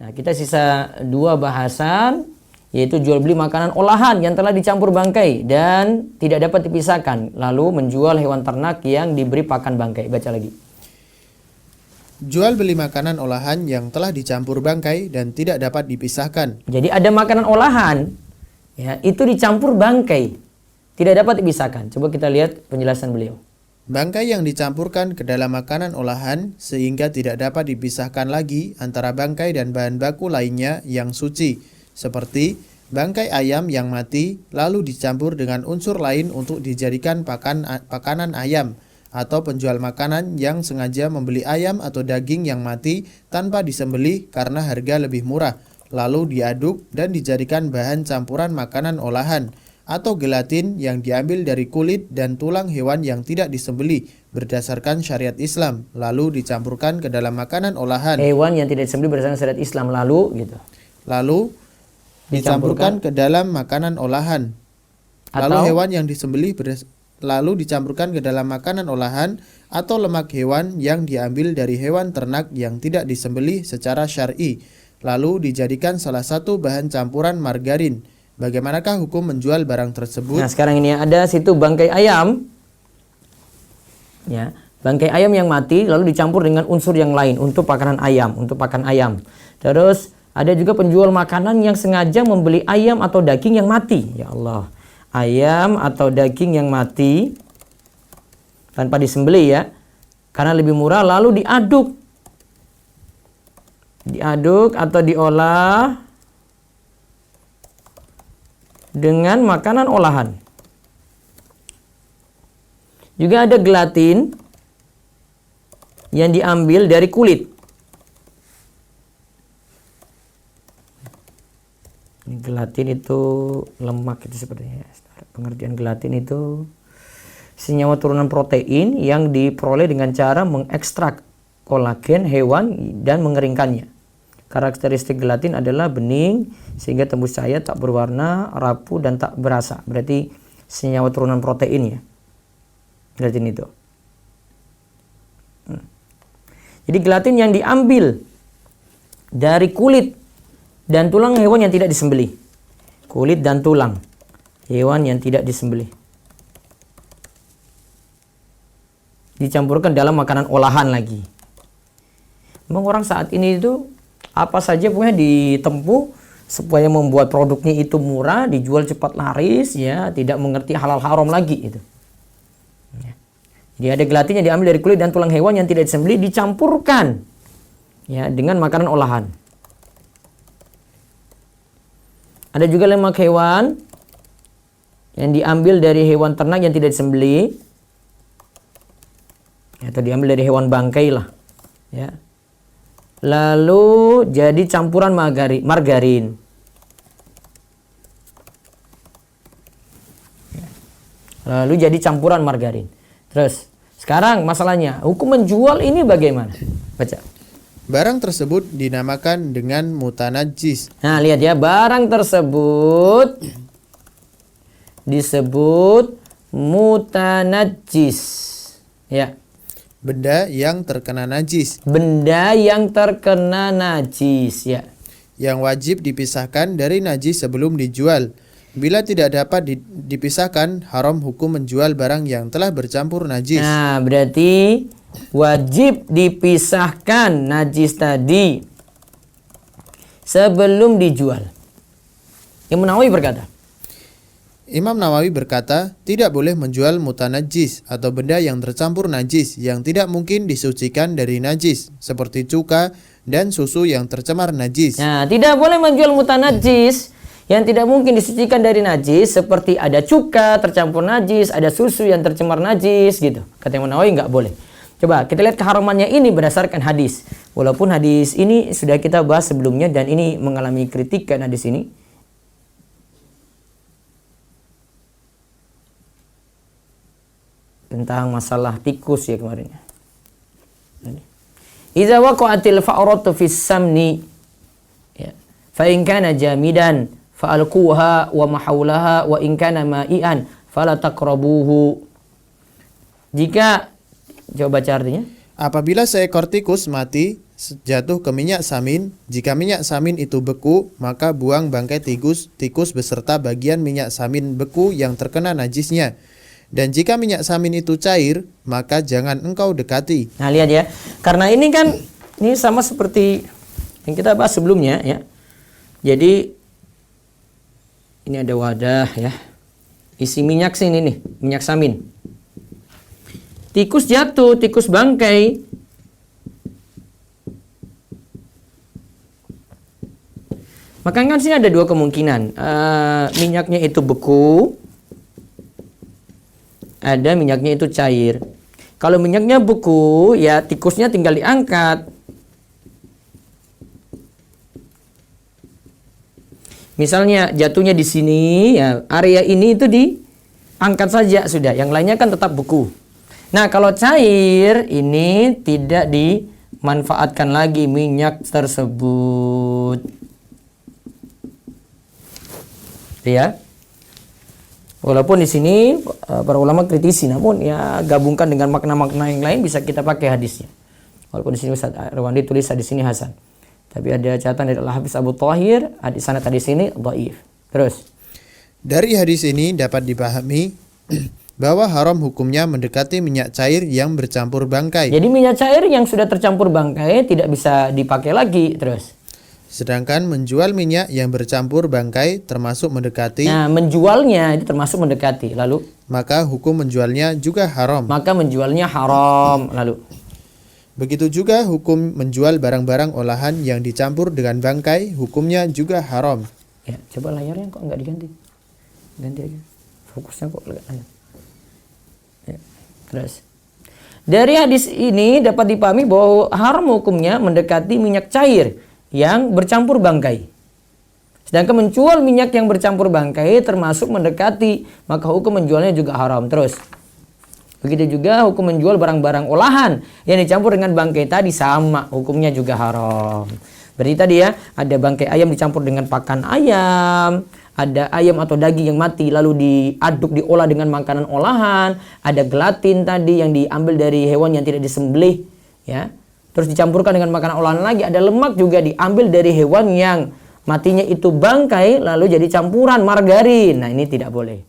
Nah, kita sisa 2 bahasan, yaitu jual beli makanan olahan yang telah dicampur bangkai dan tidak dapat dipisahkan, lalu menjual hewan ternak yang diberi pakan bangkai. Baca lagi. Jual beli makanan olahan yang telah dicampur bangkai dan tidak dapat dipisahkan. Jadi ada makanan olahan, ya, itu dicampur bangkai, tidak dapat dipisahkan. Coba kita lihat penjelasan beliau. Bangkai yang dicampurkan ke dalam makanan olahan sehingga tidak dapat dipisahkan lagi antara bangkai dan bahan baku lainnya yang suci, seperti bangkai ayam yang mati lalu dicampur dengan unsur lain untuk dijadikan pakanan ayam, atau penjual makanan yang sengaja membeli ayam atau daging yang mati tanpa disembelih karena harga lebih murah, lalu diaduk dan dijadikan bahan campuran makanan olahan, atau gelatin yang diambil dari kulit dan tulang hewan yang tidak disembelih berdasarkan syariat Islam, lalu dicampurkan ke dalam makanan olahan. Hewan yang tidak disembelih berdasarkan syariat Islam, lalu gitu. Lalu dicampurkan ke dalam makanan olahan. Lalu hewan yang disembelih lalu dicampurkan ke dalam makanan olahan, atau lemak hewan yang diambil dari hewan ternak yang tidak disembelih secara syar'i, lalu dijadikan salah satu bahan campuran margarin. Bagaimanakah hukum menjual barang tersebut? Nah, sekarang ini ada situ bangkai ayam. Ya, bangkai ayam yang mati lalu dicampur dengan unsur yang lain untuk pakan ayam, untuk pakan ayam. Terus ada juga penjual makanan yang sengaja membeli ayam atau daging yang mati. Ya Allah. Ayam atau daging yang mati tanpa disembelih, ya, karena lebih murah, lalu diaduk atau diolah dengan makanan olahan. Juga ada gelatin yang diambil dari kulit. Gelatin itu lemak, itu sepertinya. Pengertian gelatin itu senyawa turunan protein yang diperoleh dengan cara mengekstrak kolagen hewan dan mengeringkannya. Karakteristik gelatin adalah bening sehingga tembus cahaya, tak berwarna, rapuh dan tak berasa. Berarti senyawa turunan protein, ya, gelatin itu. Jadi gelatin yang diambil dari kulit dan tulang hewan yang tidak disembelih. Kulit dan tulang hewan yang tidak disembelih dicampurkan dalam makanan olahan lagi. Memang orang saat ini itu apa saja pokoknya ditempuh supaya membuat produknya itu murah, dijual cepat laris, ya, tidak mengerti halal haram lagi itu. Ya. Jadi ada gelatin yang diambil dari kulit dan tulang hewan yang tidak disembelih dicampurkan, ya, dengan makanan olahan. Ada juga lemak hewan yang diambil dari hewan ternak yang tidak disembelih, atau diambil dari hewan bangkai lah, ya. Lalu jadi campuran margarin. Lalu jadi campuran margarin. Terus sekarang masalahnya, hukum menjual ini bagaimana? Baca. Barang tersebut dinamakan dengan mutanajjis. Nah, lihat ya, barang tersebut disebut mutanajjis. Ya. Benda yang terkena najis. Benda yang terkena najis, ya. Yang wajib dipisahkan dari najis sebelum dijual. Bila tidak dapat dipisahkan, haram hukum menjual barang yang telah bercampur najis. Nah, berarti wajib dipisahkan najis tadi sebelum dijual. Imam Nawawi berkata, tidak boleh menjual mutanajjis atau benda yang tercampur najis yang tidak mungkin disucikan dari najis, seperti cuka dan susu yang tercemar najis. Nah, tidak boleh menjual mutanajjis yang tidak mungkin disucikan dari najis, seperti ada cuka tercampur najis, ada susu yang tercemar najis, gitu. Kata Imam Nawawi nggak boleh. Coba kita lihat keharamannya ini berdasarkan hadis. Walaupun hadis ini sudah kita bahas sebelumnya dan ini mengalami kritikan hadis ini. Tentang masalah tikus, ya, kemarin. Idza waqa'atil fa'ratu fis samni, ya, fa in kana jamidan fa'alquha wa mahawlaha wa in kana ma'ian fala taqrabuhu. Jika, coba baca artinya. Apabila seekor tikus mati, jatuh ke minyak samin. Jika minyak samin itu beku, maka buang bangkai tikus beserta bagian minyak samin beku yang terkena najisnya. Dan jika minyak samin itu cair, maka jangan engkau dekati. Nah, lihat ya. Karena ini kan ini sama seperti yang kita bahas sebelumnya ya. Jadi ini ada wadah ya. Isi minyak sini nih, minyak samin. Tikus jatuh, tikus bangkai. Maka kan sini ada dua kemungkinan. Minyaknya itu beku, ada minyaknya itu cair. Kalau minyaknya beku, ya tikusnya tinggal diangkat. Misalnya jatuhnya di sini, ya area ini itu diangkat saja sudah. Yang lainnya kan tetap beku. Nah, kalau cair ini tidak dimanfaatkan lagi minyak tersebut. Ya. Walaupun di sini para ulama kritisi, namun ya gabungkan dengan makna-makna yang lain bisa kita pakai hadisnya. Walaupun di sini Ustaz Irwandi tulis hadis ini hasan. Tapi ada catatan dari Al-Hafiz Abu Thahir, sanad hadis ini dhaif. Terus dari hadis ini dapat dipahami bahwa haram hukumnya mendekati minyak cair yang bercampur bangkai. Jadi minyak cair yang sudah tercampur bangkai tidak bisa dipakai lagi. Terus sedangkan menjual minyak yang bercampur bangkai termasuk mendekati. Nah, menjualnya itu termasuk mendekati. Lalu maka hukum menjualnya juga haram. Maka menjualnya haram. Lalu begitu juga hukum menjual barang-barang olahan yang dicampur dengan bangkai, hukumnya juga haram. Ya, coba layarnya kok nggak diganti. Ganti aja. Fokusnya kok lihat aja. Ya, terus dari hadis ini dapat dipahami bahwa haram hukumnya mendekati minyak cair yang bercampur bangkai. Sedangkan menjual minyak yang bercampur bangkai termasuk mendekati, maka hukum menjualnya juga haram. Terus begitu juga hukum menjual barang-barang olahan yang dicampur dengan bangkai tadi sama, hukumnya juga haram. Berarti tadi ya, ada bangkai ayam dicampur dengan pakan ayam, ada ayam atau daging yang mati lalu diaduk diolah dengan makanan olahan, ada gelatin tadi yang diambil dari hewan yang tidak disembelih ya. Terus dicampurkan dengan makanan olahan lagi, ada lemak juga diambil dari hewan yang matinya itu bangkai lalu jadi campuran margarin. Nah, ini tidak boleh.